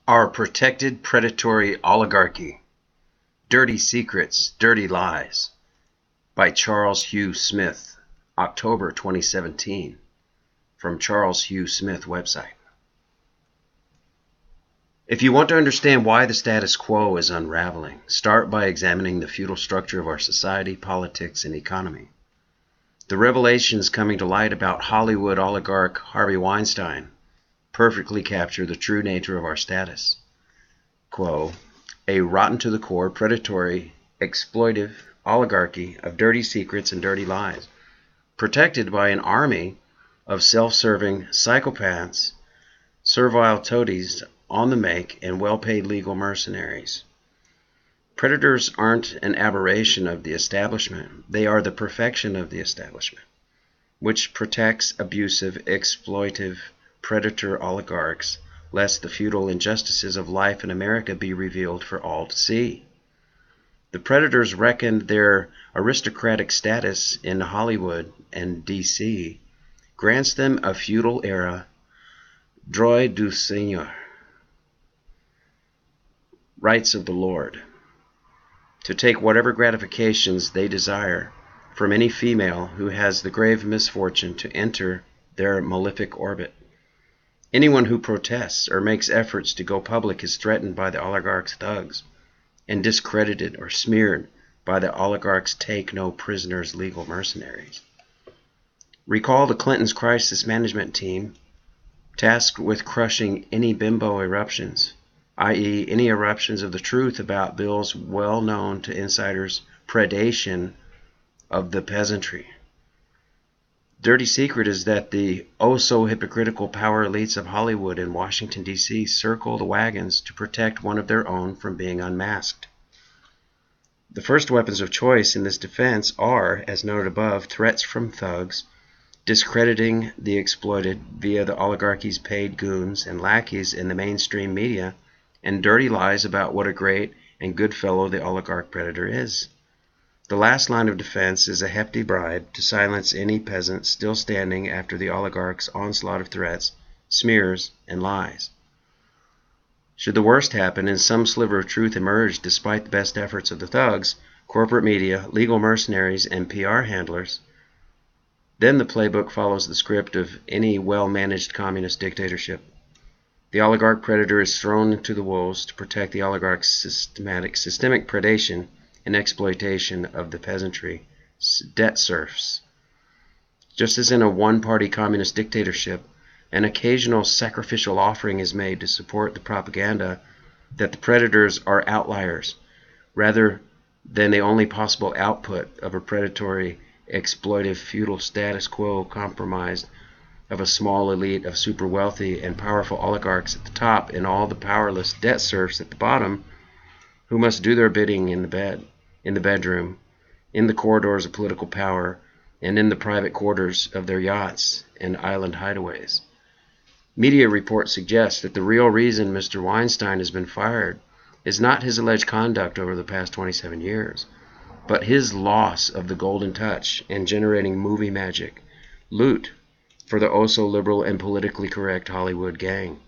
Our Protected Predatory Oligarchy: Dirty Secrets, Dirty Lies by Charles Hugh Smith, October 2017, from Charles Hugh Smith website. If you want to understand why the status quo is unraveling, start by examining the feudal structure of our society, politics, and economy. The revelations coming to light about Hollywood oligarch Harvey Weinstein perfectly capture the true nature of our status quo, a rotten-to-the-core, predatory, exploitive oligarchy of dirty secrets and dirty lies, protected by an army of self-serving psychopaths, servile toadies on the make, and well-paid legal mercenaries. Predators aren't an aberration of the establishment. They are the perfection of the establishment, which protects abusive, exploitive, predator oligarchs, lest the feudal injustices of life in America be revealed for all to see. The predators reckoned their aristocratic status in Hollywood and D.C. grants them a feudal era droit du seigneur, rights of the Lord, to take whatever gratifications they desire from any female who has the grave misfortune to enter their malefic orbit. Anyone who protests or makes efforts to go public is threatened by the oligarch's thugs and discredited or smeared by the oligarch's take-no-prisoners legal mercenaries. Recall the Clintons' crisis management team, tasked with crushing any bimbo eruptions, i.e. any eruptions of the truth about Bill's well-known to insiders predation of the peasantry. Dirty secret is that the oh-so-hypocritical power elites of Hollywood and Washington, D.C. circle the wagons to protect one of their own from being unmasked. The first weapons of choice in this defense are, as noted above, threats from thugs, discrediting the exploited via the oligarchy's paid goons and lackeys in the mainstream media, and dirty lies about what a great and good fellow the oligarch predator is. The last line of defense is a hefty bribe to silence any peasant still standing after the oligarch's onslaught of threats, smears, and lies. Should the worst happen and some sliver of truth emerge despite the best efforts of the thugs, corporate media, legal mercenaries, and PR handlers, then the playbook follows the script of any well-managed communist dictatorship. The oligarch predator is thrown to the wolves to protect the oligarch's systemic predation and exploitation of the peasantry, debt serfs. Just as in a one-party communist dictatorship, an occasional sacrificial offering is made to support the propaganda that the predators are outliers, rather than the only possible output of a predatory, exploitive feudal status quo compromised of a small elite of super wealthy and powerful oligarchs at the top and all the powerless debt serfs at the bottom who must do their bidding in the bedroom, in the corridors of political power, and in the private quarters of their yachts and island hideaways. Media reports suggest that the real reason Mr. Weinstein has been fired is not his alleged conduct over the past 27 years, but his loss of the golden touch and generating movie magic, loot for the oh-so-liberal and politically correct Hollywood gang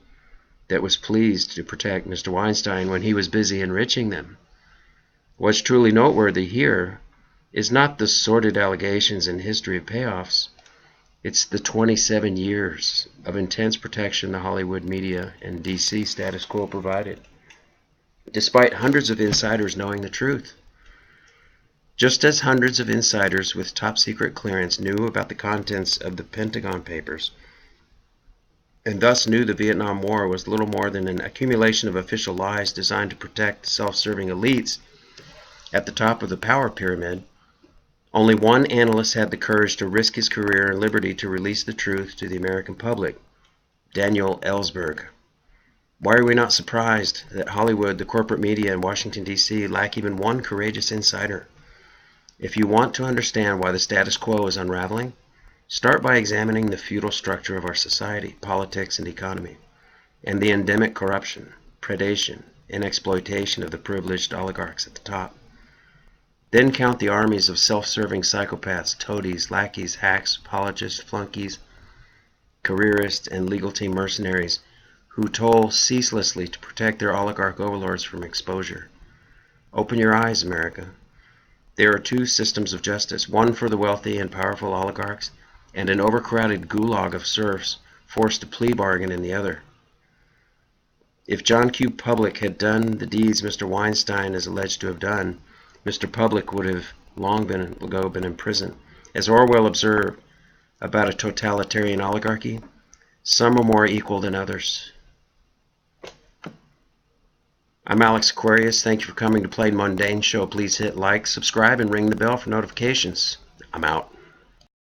that was pleased to protect Mr. Weinstein when he was busy enriching them. What's truly noteworthy here is not the sordid allegations and history of payoffs. It's the 27 years of intense protection the Hollywood media and D.C. status quo provided, despite hundreds of insiders knowing the truth. Just as hundreds of insiders with top-secret clearance knew about the contents of the Pentagon Papers, and thus knew the Vietnam War was little more than an accumulation of official lies designed to protect the self-serving elites at the top of the power pyramid, only one analyst had the courage to risk his career and liberty to release the truth to the American public: Daniel Ellsberg. Why are we not surprised that Hollywood, the corporate media, and Washington, D.C. lack even one courageous insider? If you want to understand why the status quo is unraveling, start by examining the feudal structure of our society, politics, and economy, and the endemic corruption, predation, and exploitation of the privileged oligarchs at the top. Then count the armies of self-serving psychopaths, toadies, lackeys, hacks, apologists, flunkies, careerists, and legal team mercenaries who toil ceaselessly to protect their oligarch overlords from exposure. Open your eyes, America. There are two systems of justice, one for the wealthy and powerful oligarchs, and an overcrowded gulag of serfs forced to plea bargain in the other. If John Q. Public had done the deeds Mr. Weinstein is alleged to have done, Mr. Public would have long ago been in prison. As Orwell observed about a totalitarian oligarchy, some are more equal than others. I'm Alex Aquarius. Thank you for coming to Play Mundane Show. Please hit like, subscribe, and ring the bell for notifications. I'm out.